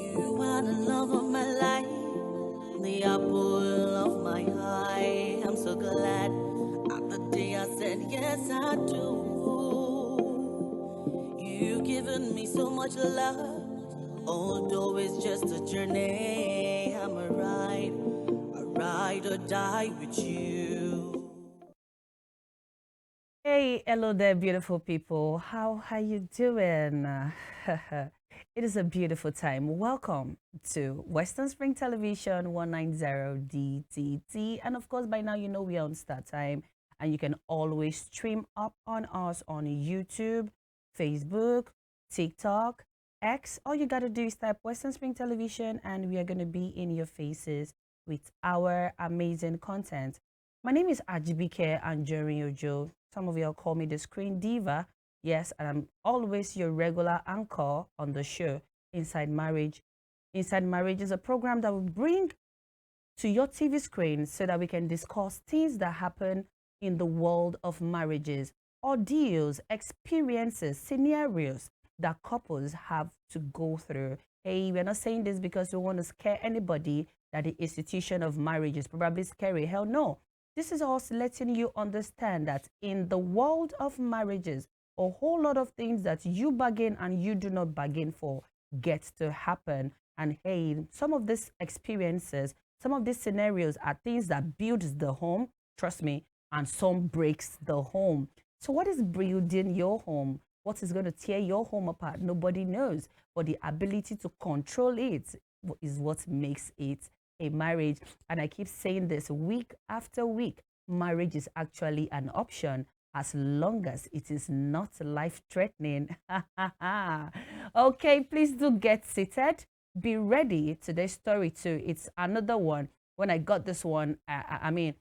You are the love of my life, the apple of my eye. I'm so glad at the day I said yes, I do. You've given me so much love, although it's just a journey. I'm a ride or die with you. Hey, hello there, beautiful people. How are you doing? It is a beautiful time. Welcome to Western Spring Television 190 DTT. And of course, by now, you know we are on start time. And you can always stream up on us on YouTube, Facebook, TikTok, X. All you got to do is type Western Spring Television, and we are going to be in your faces with our amazing content. My name is AJIBIKE ANJORIN. Some of y'all call me the Screen Diva. Yes, and I'm always your regular anchor on the show, Inside Marriage. Inside Marriage is a program that will bring to your TV screen so that we can discuss things that happen in the world of marriages, ordeals, experiences, scenarios that couples have to go through. Hey, we're not saying this because we want to scare anybody that the institution of marriage is probably scary. Hell no. This is also letting you understand that in the world of marriages, a whole lot of things that you bargain and you do not bargain for gets to happen. And hey, some of these experiences, some of these scenarios are things that builds the home, trust me, and some breaks the home. So what is building your home? What is going to tear your home apart? Nobody knows. But the ability to control it is what makes it a marriage. And I keep saying this week after week, marriage is actually an option as long as it is not life-threatening. Okay, please do get seated. Be ready. Today's story too. It's another one. When I got this one, I mean,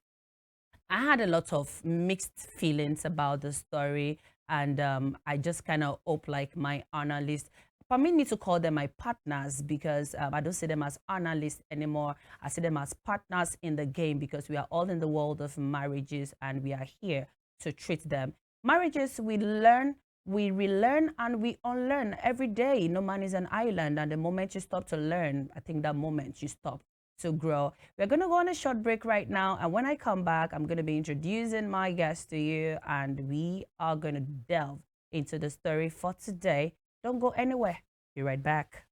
I had a lot of mixed feelings about the story, and I just kind of hope like my analyst, permit me to call them my partners because I don't see them as analysts anymore. I see them as partners in the game because we are all in the world of marriages and we are here to treat them. Marriages, we learn, we relearn, and we unlearn every day. No man is an island, and the moment you stop to learn, I think that moment you stop to grow. We're going to go on a short break right now, and when I come back, I'm going to be introducing my guest to you, and we are going to delve into the story for today. Don't go anywhere. Be right back.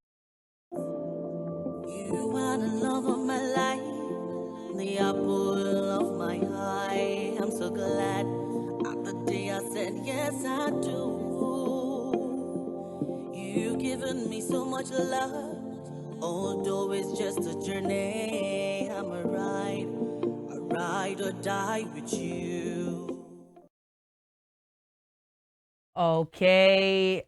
You are the love of my life, the apple of my eye. I'm so glad at the day I said yes, I do. You've given me so much love, although it's just a journey. I'm a ride or die with you. Okay.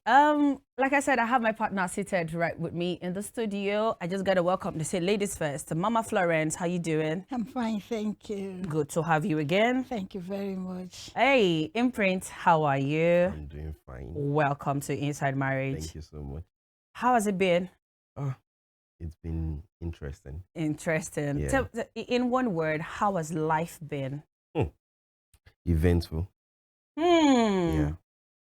Like I said, I have my partner seated right with me in the studio. I just gotta welcome to say ladies first. Mama Florence, how you doing? I'm fine, thank you. Good to have you again. Thank you very much. Hey, Imprint, how are you? I'm doing fine. Welcome to Inside Marriage. Thank you so much. How has it been? Oh, it's been interesting. Interesting. Yeah. In one word, how has life been? Eventful. Yeah.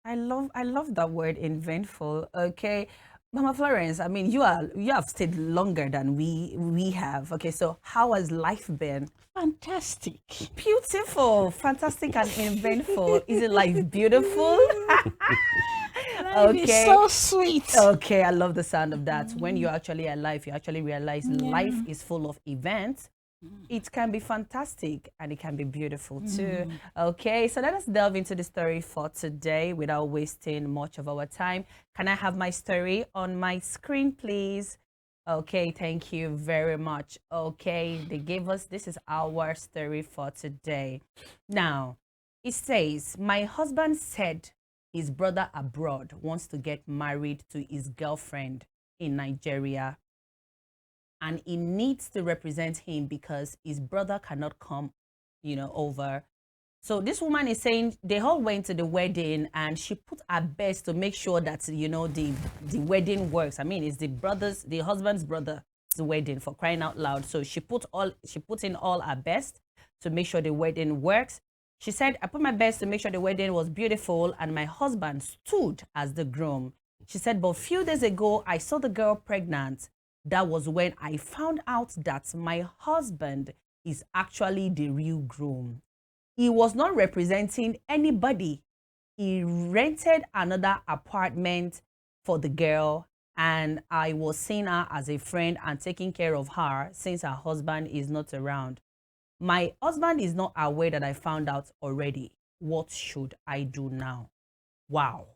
I love that word, eventful. Okay. Mama Florence, I mean, you have stayed longer than we have. Okay, so how has life been? Fantastic. Beautiful, fantastic, and eventful. Is it life beautiful? Life is so sweet. Okay, I love the sound of that. When you're actually alive, you actually realize life is full of events. It can be fantastic and it can be beautiful too. Okay, so let us delve into the story for today without wasting much of our time. Can I have my story on my screen, please? Okay, thank you very much. Okay, they gave us, this is our story for today. Now, it says, my husband said his brother abroad wants to get married to his girlfriend in Nigeria, and he needs to represent him because his brother cannot come, over. So this woman is saying they all went to the wedding and she put her best to make sure that, the wedding works. I mean, it's the husband's brother's wedding, for crying out loud. So she put in all her best to make sure the wedding works. She said, I put my best to make sure the wedding was beautiful and my husband stood as the groom. She said, but a few days ago, I saw the girl pregnant. that was when I found out that my husband is actually the real groom. He was not representing anybody. He rented another apartment for the girl, and I was seeing her as a friend and taking care of her since her husband is not around. My husband is not aware that I found out already. What should I do now? Wow.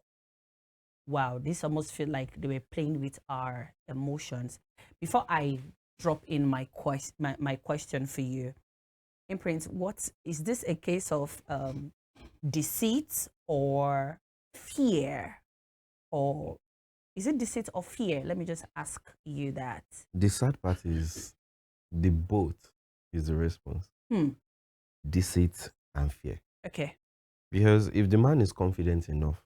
Wow, this almost feel like they were playing with our emotions. Before I drop in my question for you, Imprint, what is this a case of deceit or fear? Or is it deceit or fear? Let me just ask you that. The sad part is the both is the response. Deceit and fear. Okay. Because if the man is confident enough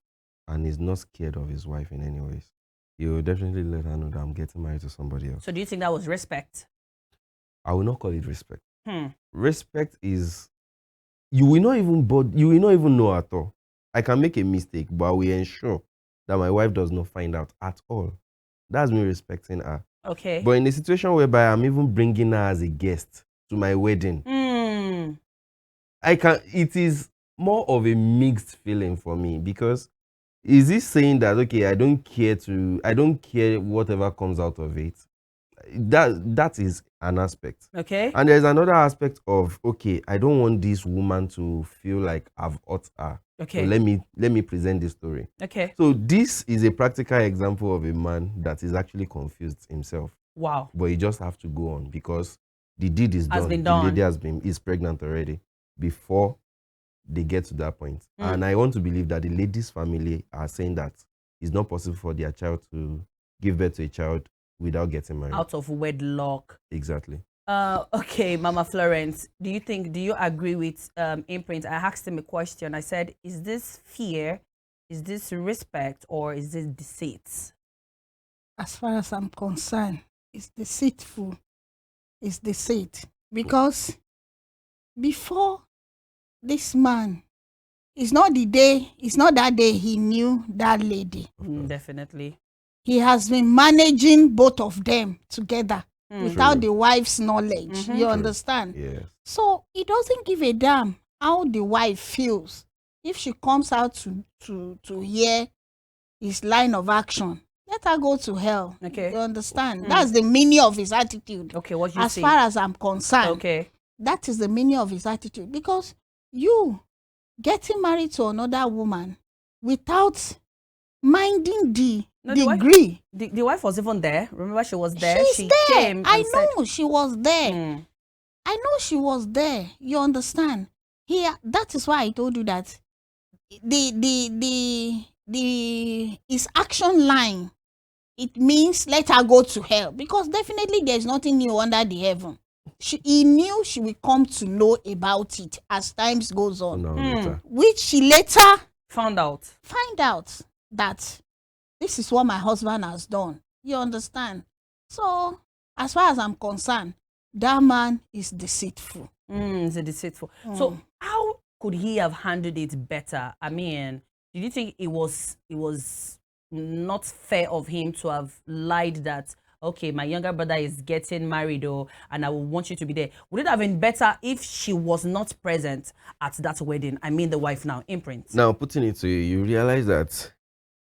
and is not scared of his wife in any ways, he will definitely let her know that I'm getting married to somebody else. So do you think that was respect? I will not call it respect. Respect is you will not even know at all. I can make a mistake, but I will ensure that my wife does not find out at all. That's me respecting her. Okay. But in a situation whereby I'm even bringing her as a guest to my wedding, it is more of a mixed feeling for me, because is he saying that, okay, I don't care whatever comes out of it? That is an aspect. Okay. And there's another aspect of, okay, I don't want this woman to feel like I've hurt her. Okay. So let me present this story. Okay. So this is a practical example of a man that is actually confused himself. Wow. But he just have to go on because the deed is done. Been the lady is pregnant already before they get to that point. And I want to believe that the lady's family are saying that it's not possible for their child to give birth to a child without getting married. Out of wedlock. Exactly. Okay, Mama Florence, do you agree with Imprint? I asked him a question. I said, is this fear, is this respect, or is this deceit? As far as I'm concerned, it's deceitful. It's deceit. Because before this man, it's not that day he knew that lady. Definitely. He has been managing both of them together without the wife's knowledge. You understand? Yes. So he doesn't give a damn how the wife feels. If she comes out to hear his line of action, let her go to hell. Okay. You understand? That's the meaning of his attitude. Okay, what you as see? far as I'm concerned. Okay. That is the meaning of his attitude. Because you getting married to another woman without minding the degree. The wife was even there. Remember, she was there. She's she there. Came I know she was there. I know she was there. You understand? Here, that is why I told you that his action line, it means let her go to hell, because definitely there's nothing new under the heaven. He knew she will come to know about it as times goes on, which she later find out that this is what my husband has done. You understand? So as far as I'm concerned, that man is deceitful. He's a deceitful. So how could he have handled it better? I mean, did you think it was not fair of him to have lied that, okay, my younger brother is getting married, and I will want you to be there? Would it have been better if she was not present at that wedding? I mean, the wife now, Imprint. Now, putting it to you, you realize that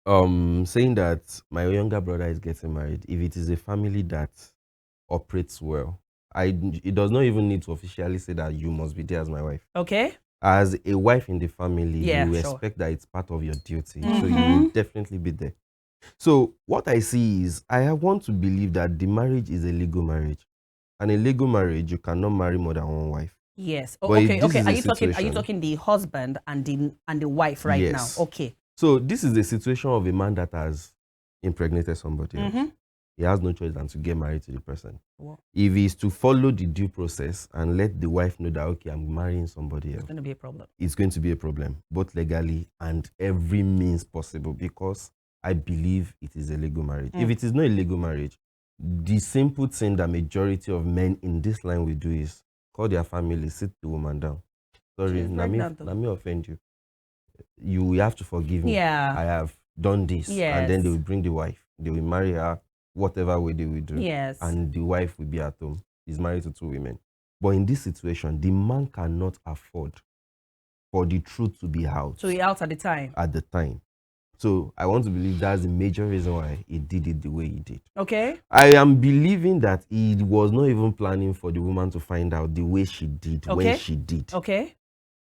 saying that my younger brother is getting married, if it is a family that operates well, it does not even need to officially say that you must be there as my wife. Okay. As a wife in the family, you expect that it's part of your duty. So you will definitely be there. So what I see is, I want to believe that the marriage is a legal marriage. And a legal marriage, you cannot marry more than one wife. Yes. Okay. Are you talking the husband and the wife right now? Okay. So this is the situation of a man that has impregnated somebody else. He has no choice than to get married to the person. Wow. If he's to follow the due process and let the wife know that, okay, I'm marrying somebody else, it's going to be a problem. It's going to be a problem, both legally and every means possible, because I believe it is a legal marriage. If it is not a legal marriage, the simple thing that majority of men in this line will do is call their family, sit the woman down. Sorry, let me offend you. You have to forgive me. Yeah. I have done this. Yes. And then they will bring the wife. They will marry her. whatever way they will do. Yes. And the wife will be at home. He's married to 2 women. But in this situation, the man cannot afford for the truth to be out. So he out at the time. At the time. So I want to believe that's the major reason why he did it the way he did. Okay. I am believing that he was not even planning for the woman to find out the way she did when she did. Okay.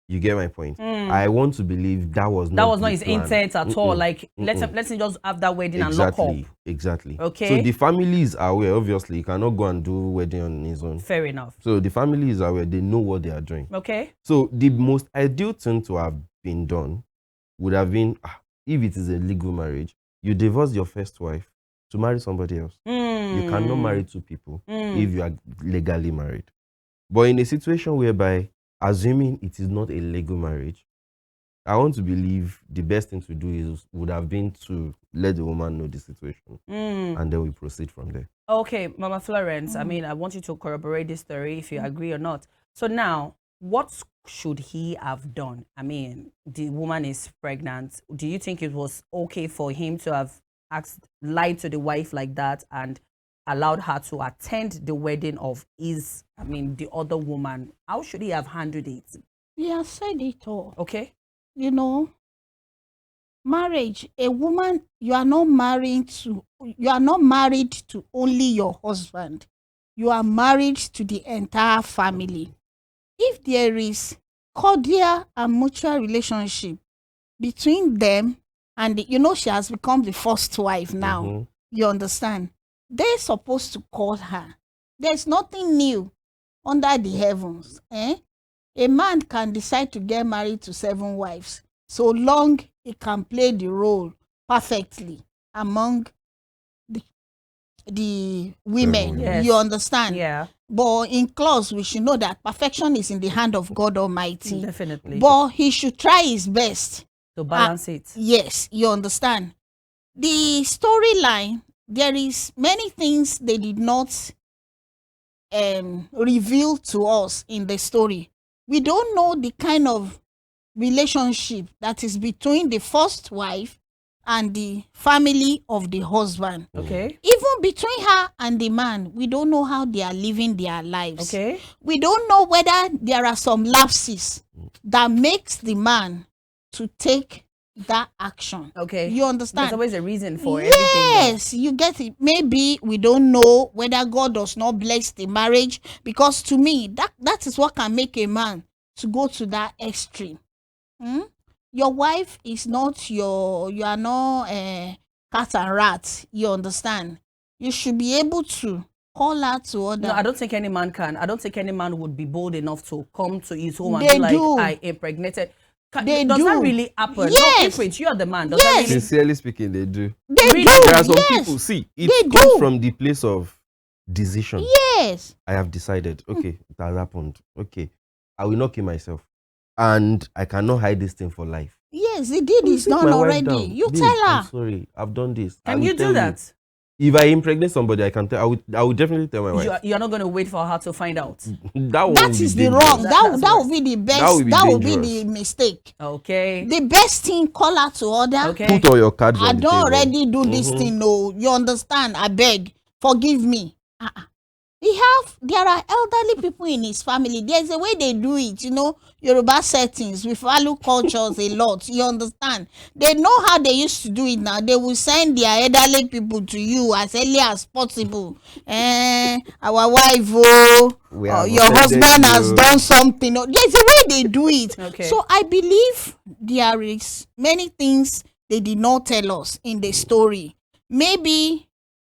You get my point? I want to believe that was not his plan. intent at all. Like let's just have that wedding and lock up. Exactly. Okay. So the family is aware. Obviously, he cannot go and do wedding on his own. Fair enough. So the family is aware. They know what they are doing. Okay. So the most ideal thing to have been done would have been, if it is a legal marriage, you divorce your first wife to marry somebody else. You cannot marry 2 people if you are legally married. But in a situation whereby, assuming it is not a legal marriage, I want to believe the best thing to do would have been to let the woman know the situation, and then we proceed from there. Okay, Mama Florence, I mean, I want you to corroborate this story if you agree or not. So now, what should he have done? I mean, the woman is pregnant. Do you think it was okay for him to have lied to the wife like that and allowed her to attend the wedding of the other woman? How should he have handled it? He has said it all. Okay. You know, marriage, a woman, you are not married to only your husband. You are married to the entire family. If there is cordial and mutual relationship between them, and she has become the first wife now, you understand? They're supposed to call her. There's nothing new under the heavens. A man can decide to get married to 7 wives, so long he can play the role perfectly among the women. Yes. You understand? Yeah. But in clause, we should know that perfection is in the hand of God Almighty. Definitely. But he should try his best to balance it. Yes, you understand. The storyline, there is many things they did not reveal to us in the story. We don't know the kind of relationship that is between the first wife and the family of the husband. Okay. Even between her and the man, we don't know how they are living their lives. Okay. We don't know whether there are some lapses that makes the man to take that action. Okay. You understand? There's always a reason for everything. Yes, you get it. Maybe we don't know whether God does not bless the marriage, because to me, that is what can make a man to go to that extreme. Your wife is not you are not cat and rat. You understand? You should be able to call her to order. No, I don't think any man can. I don't think any man would be bold enough to come to his home and be like, I impregnated. Does that really happen? Yes. No, Imprints, you are the man. Does that really? Sincerely speaking, they do. They do. There are some Yes. people, see, it comes from the place of decision. Yes. I have decided, okay, it has happened. Okay, I will not kill myself. And I cannot hide this thing for life. Yes, the deed is done already. You Babe, tell her. I'm sorry, I've done this. Can you do that? If I impregnate somebody, I can tell. I will definitely tell my wife. You're not going to wait for her to find out. That is the wrong. That would be the best. That would be the mistake. Okay. The best thing, call her to order. Okay. Put all your cards I on the don't table. already do this thing. No, you understand? I beg, forgive me. There are elderly people in his family. There's a way they do it. Yoruba settings, we follow cultures a lot. You understand? They know how they used to do it now. They will send their elderly people to you as early as possible. Our wife, your husband has done something. There's a way they do it. Okay. So I believe there is many things they did not tell us in the story. Maybe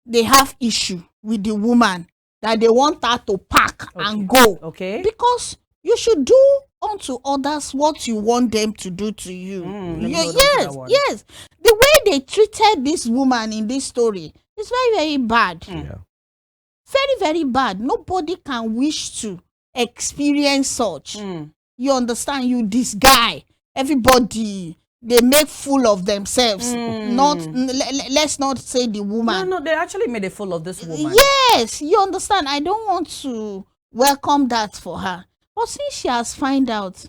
they have issue with the woman that they want her to pack and go. Okay. Because you should do unto others what you want them to do to you. Yes. The way they treated this woman in this story is very, very bad. Yeah. Very, very bad. Nobody can wish to experience such. You understand? You this guy. Everybody, they make fool of themselves. Let's not say the woman. No, they actually made a fool of this woman. Yes, you understand. I don't want to welcome that for her. But since she has found out,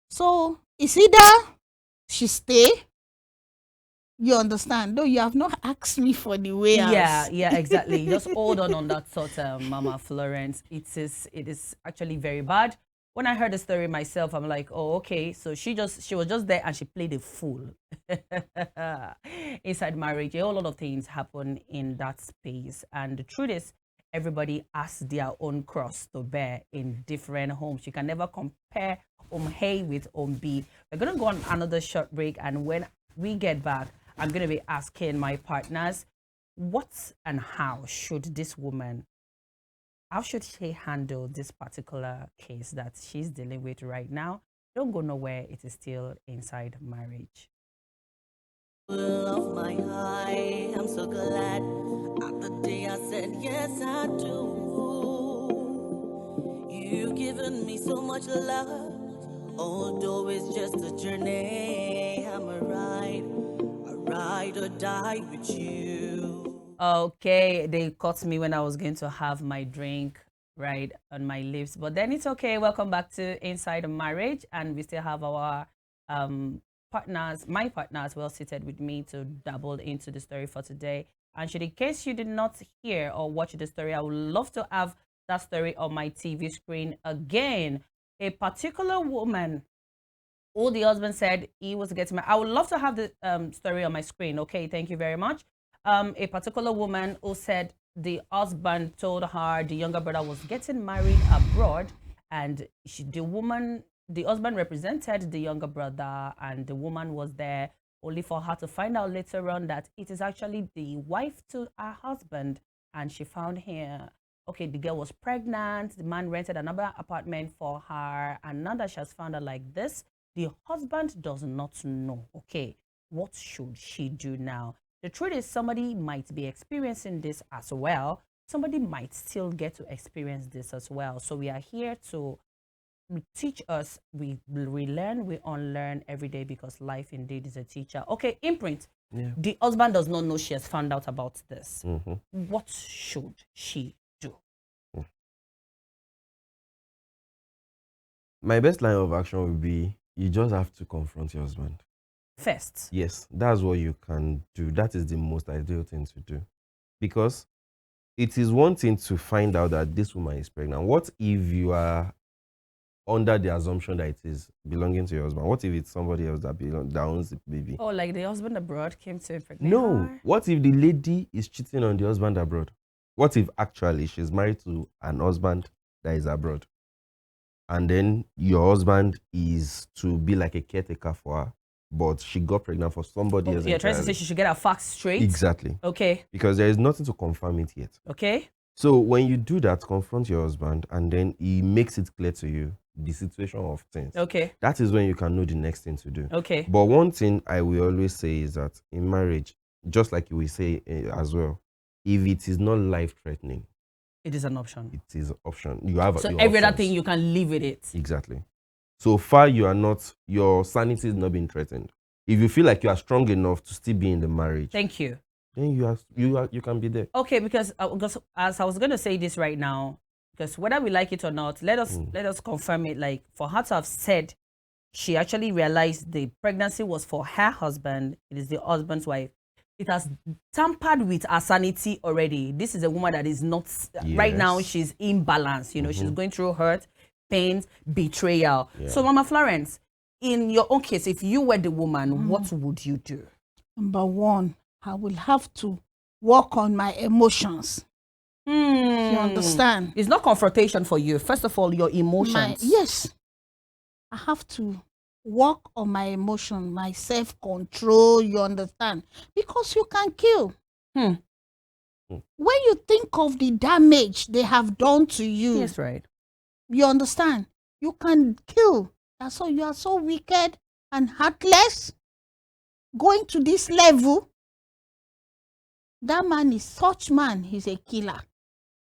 so it's either she stay, You understand? Though you have not asked me for the way Yeah, out. yeah, exactly. Just hold on that thought, Mama Florence. It is actually very bad. When I heard the story myself, I'm like, oh, okay. So she was just there and she played a fool inside marriage. A whole lot of things happen in that space, and the truth is, everybody has their own cross to bear in different homes. You can never compare home A with home B. We're gonna go on another short break, and when we get back, I'm going to be asking my partners, what and how should this woman, how should she handle this particular case that she's dealing with right now? Don't go nowhere. It is still inside marriage. Of my high, I'm so glad at the day I said yes I do. You've given me so much love, although it's just a journey. I'm a ride or die with you. Okay, they caught me when I was going to have my drink right on my lips, but then it's okay. Welcome back to Inside Marriage, and we still have our partners, my partners, well seated with me to dabble into the story for today. And should, in case you did not hear or watch the story, I would love to have that story on my TV screen again. A particular woman, who the husband said he was getting married. I would love to have the story on my screen. Okay, thank you very much. A particular woman who said the husband told her the younger brother was getting married abroad, and the husband represented the younger brother, and the woman was there only for her to find out later on that it is actually the wife to her husband. And she found here, okay, the girl was pregnant, the man rented another apartment for her, and now that she has found out like this, the husband does not know. Okay, what should she do now? The truth is, somebody might be experiencing this as well. Somebody might still get to experience this as well. So we are here to teach us. We relearn, we unlearn every day, because life indeed is a teacher. Okay, Imprint. Yeah. The husband does not know she has found out about this. Mm-hmm. What should she do? My best line of action would be, you just have to confront your husband. First. Yes, that's what you can do. That is the most ideal thing to do. Because it is one thing to find out that this woman is pregnant. What if you are under the assumption that it is belonging to your husband? What if it's somebody else that owns the baby? Oh, like the husband abroad came to impregnate No. her? What if the lady is cheating on the husband abroad? What if actually she's married to an husband that is abroad? And then your husband is to be like a caretaker for her, but she got pregnant for somebody else. You're trying to say she should get her facts straight? Exactly. Okay. Because there is nothing to confirm it yet. Okay. So when you do that, confront your husband, and then he makes it clear to you the situation of things. Okay. That is when you can know the next thing to do. Okay. But one thing I will always say is that in marriage, just like you will say as well, if it is not life-threatening, it is an option. It is an option. You have so your every other options. thing you can live with it. Exactly. So far you are not, your sanity is not being threatened. If you feel like you are strong enough to still be in the marriage, thank you, then you can be there. Okay, because as I was going to say this right now, because whether we like it or not, let us confirm it. Like, for her to have said she actually realized the pregnancy was for her husband, it is the husband's wife, it has tampered with her sanity already. This is a woman that is not, right now, she's imbalanced. You know, she's going through hurt, pain, betrayal. Yeah. So, Mama Florence, in your own case, if you were the woman, what would you do? Number one, I will have to work on my emotions. You understand? It's not confrontation for you. First of all, your emotions. Yes. I have to work on my emotion, my self-control, you understand? Because you can kill. When you think of the damage they have done to you, yes, right. You understand? You can kill. That's why you are so wicked and heartless. Going to this level, that man is such man, he's a killer.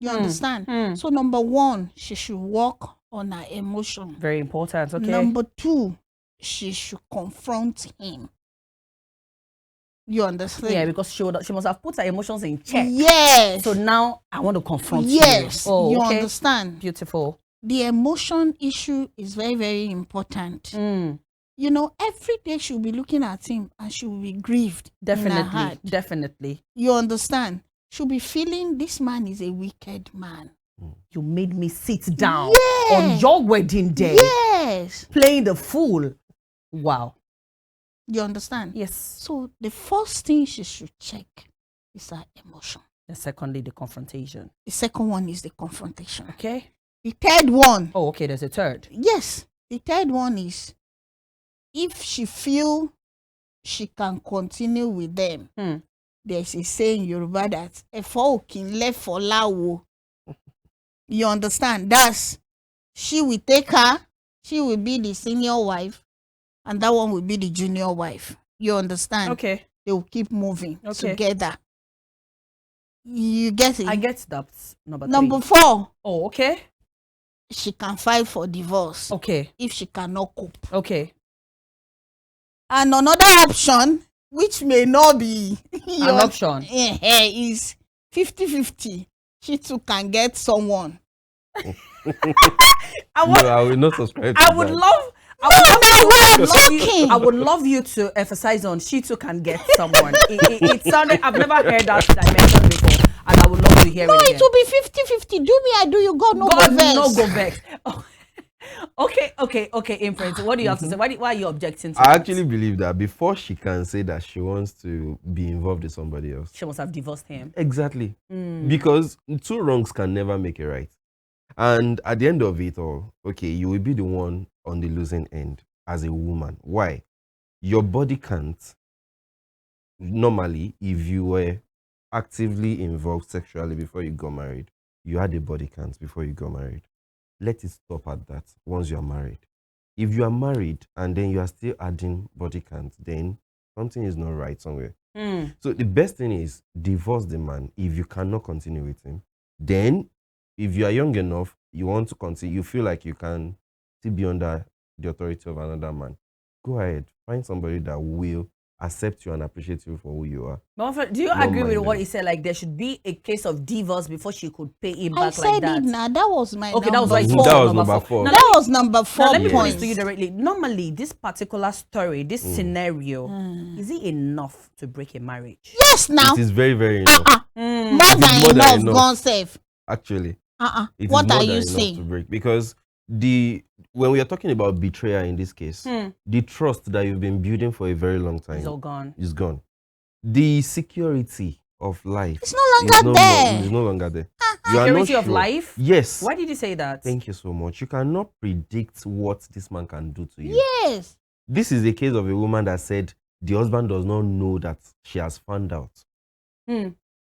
You understand? So number one, she should work on her emotion. Very important, okay. Number two, she should confront him. You understand? Yeah, because she must have put her emotions in check. Yes. So now I want to confront you. Yes. Oh, you okay. understand? Beautiful. The emotion issue is very, very important. You you know, every day she'll be looking at him and she will be grieved. In her Definitely, heart. definitely. You understand? She'll be feeling this man is a wicked man. You made me sit down Yeah. on your wedding day, Yes. playing the fool. Wow. You understand? Yes. So the first thing she should check is her emotion. And secondly, the confrontation. The second one is the confrontation. Okay. The third one, Oh, okay. There's a third. yes, the third one is if she feel she can continue with them. There's a saying in Yoruba that "Efo okin left for lawo." You understand? That's she will take her, she will be the senior wife, and that one will be the junior wife. You understand? Okay. They will keep moving Okay. together. You get it? I get that. Number Number 3. 4, Oh, okay. she can file for divorce Okay. if she cannot cope. Okay. And another option, which may not be An option. is 50-50. She too can get someone. I No, would, I will not subscribe to I would that. love. I would love you to emphasize on she too can get someone. It sounded. I've never heard that dimension before, and I would love to hear No, it. it will be 50-50. Do me, I do you. God no God, go vex. no go vex. Oh. Okay, Imprint. What do you have to say? Why are you objecting to I that? actually believe that before she can say that she wants to be involved with somebody else. She must have divorced him. Exactly. Because 2 wrongs can never make a right. And at the end of it all, okay, you will be the one on the losing end as a woman. Why? Your body can't. Normally, if you were actively involved sexually before you got married, you had a body count before you got married. Let it stop at that once you are married. If you are married and then you are still adding body count, then something is not right somewhere. So the best thing is divorce the man if you cannot continue with him. Then, if you are young enough, you want to continue, you feel like you can still be under the authority of another man, go ahead, find somebody that will accept you and appreciate you for who you are. But do you Not agree with mind what them. he said? Like there should be a case of divorce before she could pay him I back said like that. it now. That was my Okay, that was number why it's four. That was number 4. Now, That was number 4 now let me put point. this to you directly. Normally, this particular story, this scenario, is it enough to break a marriage? Yes, now. It is very, very enough. More more than than enough, enough. gone safe. Actually, it is What more are than you enough to saying? break, because when we are talking about betrayal in this case, the trust that you've been building for a very long time It's all gone. is gone. The security of life It's no longer there. Is no longer there. You are not Security of sure. life? Yes. Why did you say that? Thank you so much. You cannot predict what this man can do to you. Yes. This is a case of a woman that said the husband does not know that she has found out.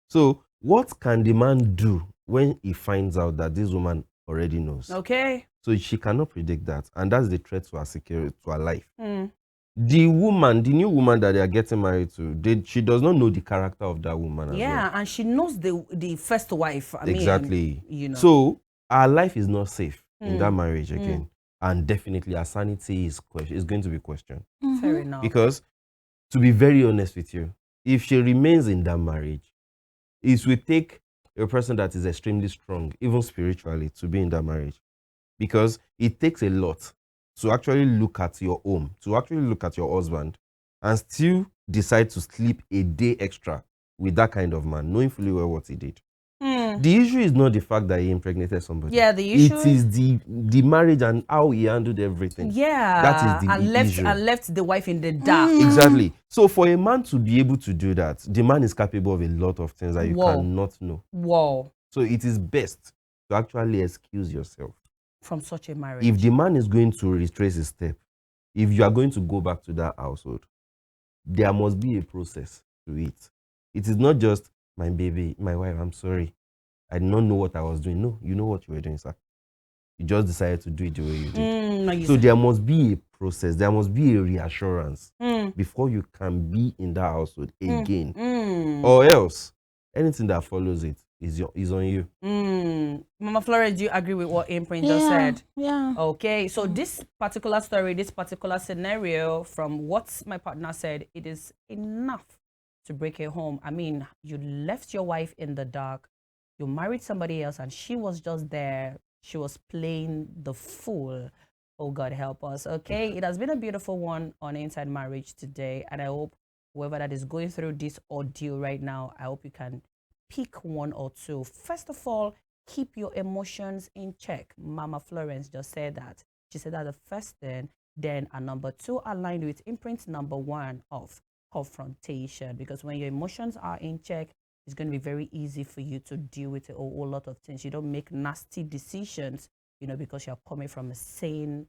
So what can the man do when he finds out that this woman already knows? Okay. So she cannot predict that, and that's the threat to her security, to her life. The woman, the new woman that they are getting married to, she does not know the character of that woman as Yeah, well. and she knows the first wife. I Exactly. mean, you know. So our life is not safe in that marriage again, and definitely our sanity is going to be questioned. Fair enough. Because, to be very honest with you, if she remains in that marriage, it will take a person that is extremely strong, even spiritually, to be in that marriage. Because it takes a lot to actually look at your home, to actually look at your husband, and still decide to sleep a day extra with that kind of man, knowing fully well what he did. The issue is not the fact that he impregnated somebody. Yeah, the issue it is the marriage and how he handled everything. Yeah, That is the issue. And left the wife in the dark. Exactly. So for a man to be able to do that, the man is capable of a lot of things that you cannot know. Whoa. So it is best to actually excuse yourself From such a marriage. if the man is going to retrace his step. If you are going to go back to that household, there must be a process to it. It is not just, my baby, my wife, I'm sorry, I did not know what I was doing. No, you know what you were doing, sir. You just decided to do it the way you did. So there must be a process. There must be a reassurance before you can be in that household again. Or else, anything that follows it is on you. Mama Florence, do you agree with what Imprint just said? Yeah. Okay, so this particular story, this particular scenario, from what my partner said, it is enough to break a home. I mean, you left your wife in the dark, you married somebody else, and she was just there. She was playing the fool. Oh, God help us. Okay, it has been a beautiful one on Inside Marriage today, and I hope whoever that is going through this ordeal right now, I hope you can pick one or two. First of all, keep your emotions in check. Mama Florence just said that. She said that the first thing. Then a number two aligned with imprint number one of confrontation, because when your emotions are in check, it's going to be very easy for you to deal with a whole lot of things. You don't make nasty decisions, because you're coming from a sane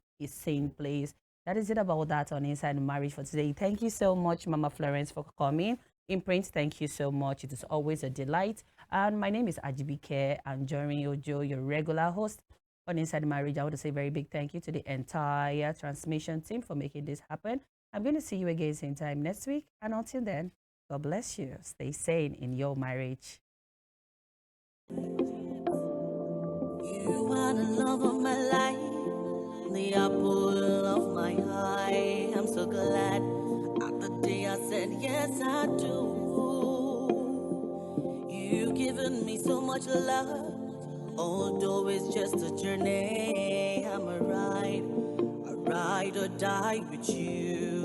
place. That is it about that on Inside Marriage for today. Thank you so much, Mama Florence, for coming. Imprint, thank you so much. It is always a delight. And my name is AJIBIKE, ANJORIN Ojo, your regular host on Inside Marriage. I want to say a very big thank you to the entire transmission team for making this happen. I'm going to see you again same time next week. And until then, God bless you. Stay sane in your marriage. You are the love of my life, the apple of my eye. I'm so glad at the day I said yes I do. You've given me so much love, although it's just a journey. I'm a ride or die with you.